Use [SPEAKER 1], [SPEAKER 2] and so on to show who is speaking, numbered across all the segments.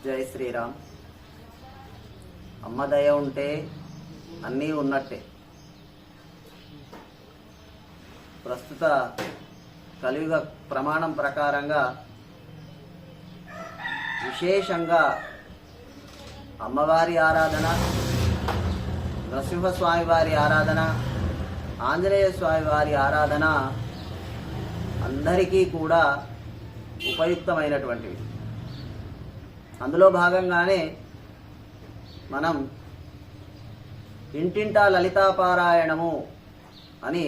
[SPEAKER 1] జై శ్రీరామ్. అమ్మ దయ ఉంటే అన్నీ ఉన్నట్టే. ప్రస్తుత కలియుగ ప్రమాణం ప్రకారంగా విశేషంగా అమ్మవారి ఆరాధన, నరసింహస్వామి వారి ఆరాధన, ఆంజనేయ స్వామి వారి ఆరాధన అందరికీ కూడా ఉపయుక్తమైనటువంటివి. అందులో భాగంగానే మనం ఇంటింటా లలితాపారాయణము అని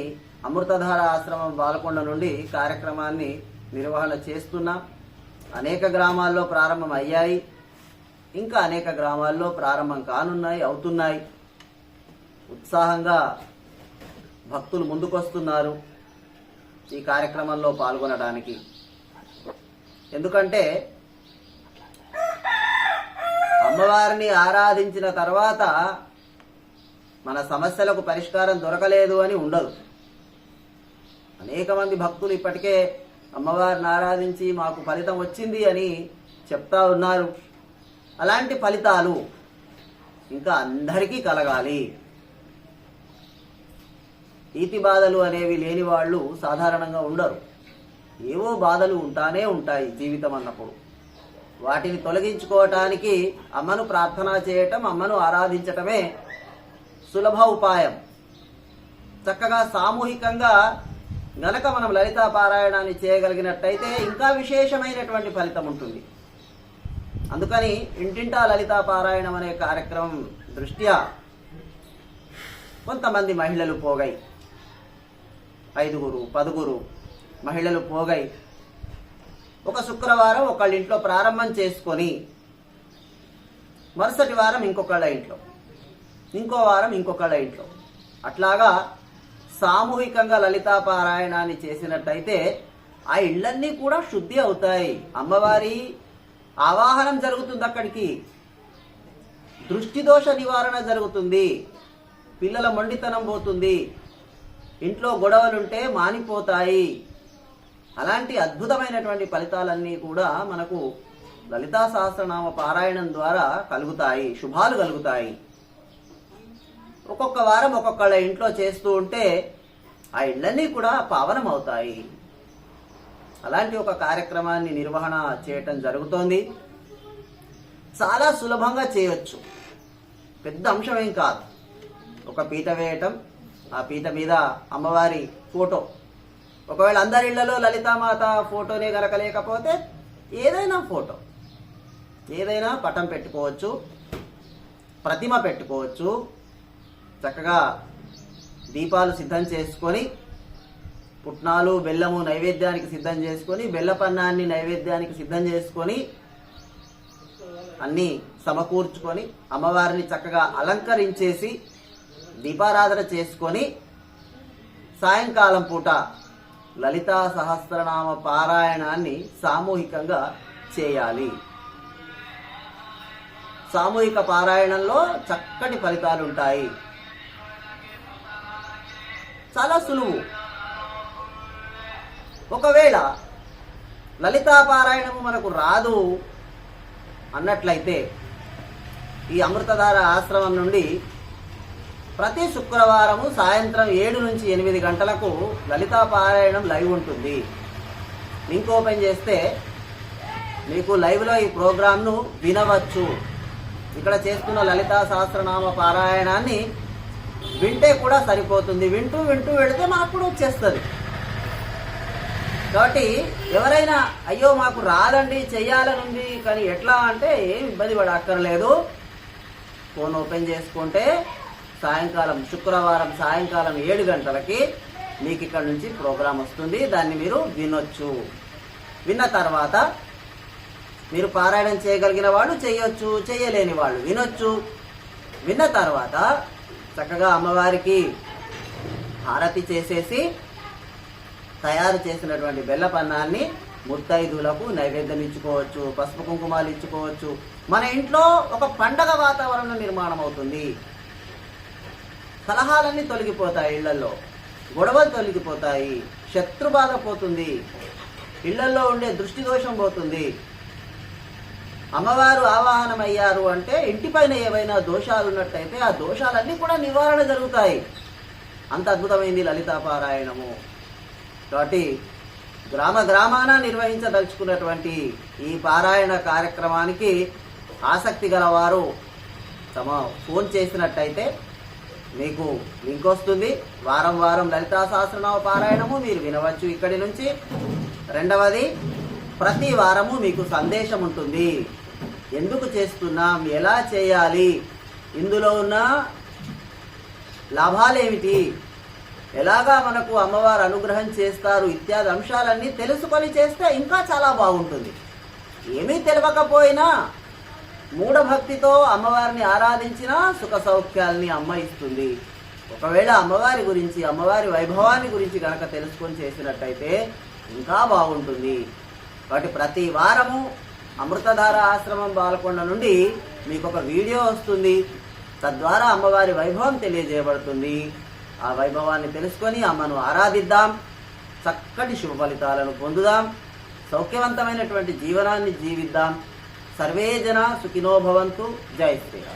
[SPEAKER 1] అమృతధార ఆశ్రమం బాలకొండ నుండి కార్యక్రమాన్ని నిర్వహణ చేస్తున్నాం. అనేక గ్రామాల్లో ప్రారంభం అయ్యాయి, ఇంకా అనేక గ్రామాల్లో ప్రారంభం కానున్నాయి, అవుతున్నాయి. ఉత్సాహంగా భక్తులు ముందుకొస్తున్నారు ఈ కార్యక్రమంలో పాల్గొనడానికి. ఎందుకంటే అమ్మవారిని ఆరాధించిన తర్వాత మన సమస్యలకు పరిష్కారం దొరకలేదు అని ఉండదు. అనేక మంది భక్తులు ఇప్పటికే అమ్మవారిని ఆరాధించి మాకు ఫలితం వచ్చింది అని చెప్తా ఉన్నారు. అలాంటి ఫలితాలు ఇంకా అందరికీ కలగాలి. ఈతి బాధలు అనేవి లేని వాళ్ళు సాధారణంగా ఉండరు. ఏవో బాధలు ఉంటానే ఉంటాయి జీవితం అన్నప్పుడు. వాటిని తొలగించుకోవటానికి అమ్మను ప్రార్థన చేయటం, అమ్మను ఆరాధించటమే సులభ ఉపాయం. చక్కగా సామూహికంగా గనక మనం లలితా పారాయణాన్ని చేయగలిగినట్టయితే ఇంకా విశేషమైనటువంటి ఫలితం ఉంటుంది. అందుకని ఇంటింటా లలితా పారాయణం అనే కార్యక్రమం దృష్ట్యా కొంతమంది మహిళలు పోగై 5, 10 మహిళలు పోగై ఒక శుక్రవారం ఒకళ్ళ ఇంట్లో ప్రారంభం చేసుకొని మరుసటి వారం ఇంకొకళ్ళ ఇంట్లో, ఇంకో వారం ఇంకొకళ్ళ ఇంట్లో, అట్లాగా సామూహికంగా లలితా పారాయణాన్ని చేసినట్టయితే ఆ ఇళ్ళన్నీ కూడా శుద్ధి అవుతాయి. అమ్మవారి ఆవాహనం జరుగుతుంది, అక్కడికి దృష్టి దోష నివారణ జరుగుతుంది, పిల్లల మొండితనం పోతుంది, ఇంట్లో గొడవలుంటే మానిపోతాయి. అలాంటి అద్భుతమైనటువంటి ఫలితాలన్నీ కూడా మనకు లలితా సహస్రనామ పారాయణం ద్వారా కలుగుతాయి, శుభాలు కలుగుతాయి. ఒక్కొక్క వారం ఒక్కొక్కళ్ళ ఇంట్లో చేస్తూ ఉంటే ఆ ఇళ్ళన్నీ కూడా పావనం అవుతాయి. అలాంటి ఒక కార్యక్రమాన్ని నిర్వహణ చేయటం జరుగుతోంది. చాలా సులభంగా చేయొచ్చు, పెద్ద అంశం ఏం కాదు. ఒక పీట వేయటం, ఆ పీట మీద అమ్మవారి ఫోటో, ఒకవేళ అందరి ఇళ్లలో లలితామాత ఫోటోనే గనక లేకపోతే ఏదైనా ఫోటో, ఏదైనా పటం పెట్టుకోవచ్చు, ప్రతిమ పెట్టుకోవచ్చు. చక్కగా దీపాలు సిద్ధం చేసుకొని, పుట్నాలు బెల్లము నైవేద్యానికి సిద్ధం చేసుకొని, బెల్లపన్నాన్ని నైవేద్యానికి సిద్ధం చేసుకొని, అన్నీ సమకూర్చుకొని అమ్మవారిని చక్కగా అలంకరించేసి దీపారాధన చేసుకొని సాయంకాలం పూట లలితా సహస్రనామ పారాయణాన్ని సామూహికంగా చేయాలి. సామూహిక పారాయణంలో చక్కటి ఫలితాలు ఉంటాయి. చాలా సులువు. ఒకవేళ లలితా పారాయణము మనకు రాదు అన్నట్లయితే ఈ అమృతధార ఆశ్రమం నుండి ప్రతి శుక్రవారము సాయంత్రం 7 నుంచి 8 గంటలకు లలితా పారాయణం లైవ్ ఉంటుంది. లింక్ ఓపెన్ చేస్తే మీకు లైవ్లో ఈ ప్రోగ్రామ్ను వినవచ్చు. ఇక్కడ చేస్తున్న లలితా సహస్రనామ పారాయణాన్ని వింటే కూడా సరిపోతుంది. వింటూ వెళితే మాకు కూడా వచ్చేస్తుంది. కాబట్టి ఎవరైనా అయ్యో మాకు రాదండి, చెయ్యాలనుంది కానీ ఎట్లా అంటే ఏం ఇబ్బంది పడక్కర్లేదు. ఫోన్ ఓపెన్ చేసుకుంటే సాయంకాలం శుక్రవారం సాయంకాలం 7 గంటలకి మీకు ఇక్కడ నుంచి ప్రోగ్రాం వస్తుంది. దాన్ని మీరు వినొచ్చు. విన్న తర్వాత మీరు పారాయణం చేయగలిగిన వాళ్ళు చేయొచ్చు, చేయలేని వాళ్ళు వినొచ్చు. విన్న తర్వాత చక్కగా అమ్మవారికి హారతి చేసేసి తయారు చేసినటువంటి బెల్లపన్నాన్ని ముత్తైదులకు నైవేద్యం ఇచ్చుకోవచ్చు, పసుపు కుంకుమాలు ఇచ్చుకోవచ్చు. మన ఇంట్లో ఒక పండగ వాతావరణం నిర్మాణం అవుతుంది. కలహాలన్నీ తొలగిపోతాయి, ఇళ్లలో గొడవలు తొలగిపోతాయి, శత్రుబాధ పోతుంది, ఇళ్లలో ఉండే దృష్టి దోషం పోతుంది. అమ్మవారు ఆవాహనమయ్యారు అంటే ఇంటిపైన ఏవైనా దోషాలు ఉన్నట్టయితే ఆ దోషాలన్నీ కూడా నివారణ జరుగుతాయి. అంత అద్భుతమైంది లలితా పారాయణము. కాబట్టి గ్రామ గ్రామాన నిర్వహించదలుచుకున్నటువంటి ఈ పారాయణ కార్యక్రమానికి ఆసక్తి గలవారు తమ ఫోన్ చేసినట్టయితే మీకు లింక్ వస్తుంది. వారం వారం లలితా సహస్రనామ పారాయణము మీరు వినవచ్చు ఇక్కడి నుంచి. రెండవది, ప్రతి వారము మీకు సందేశం ఉంటుంది. ఎందుకు చేస్తున్నాం, ఎలా చేయాలి, ఇందులో ఉన్న లాభాలేమిటి, ఎలాగా మనకు అమ్మవారు అనుగ్రహం చేస్తారు ఇత్యాది అంశాలన్నీ తెలుసుకొని చేస్తే ఇంకా చాలా బాగుంటుంది. ఏమీ తెలియకపోయినా మూఢభక్తితో అమ్మవారిని ఆరాధించినా సుఖ సౌఖ్యాల్ని అమ్మ ఇస్తుంది. ఒకవేళ అమ్మవారి గురించి, అమ్మవారి వైభవాన్ని గురించి కనుక తెలుసుకొని చేసినట్టయితే ఇంకా బాగుంటుంది. కాబట్టి ప్రతి వారము అమృతధార ఆశ్రమం బాలకొండ నుండి మీకు ఒక వీడియో వస్తుంది. తద్వారా అమ్మవారి వైభవం తెలియజేయబడుతుంది. ఆ వైభవాన్ని తెలుసుకొని అమ్మను ఆరాధిద్దాం, చక్కటి శుభ ఫలితాలను పొందుదాం, సౌఖ్యవంతమైనటువంటి జీవనాన్ని జీవిద్దాం. సర్వే జనా సుఖినో భవంతు. జై శ్రీరామ్.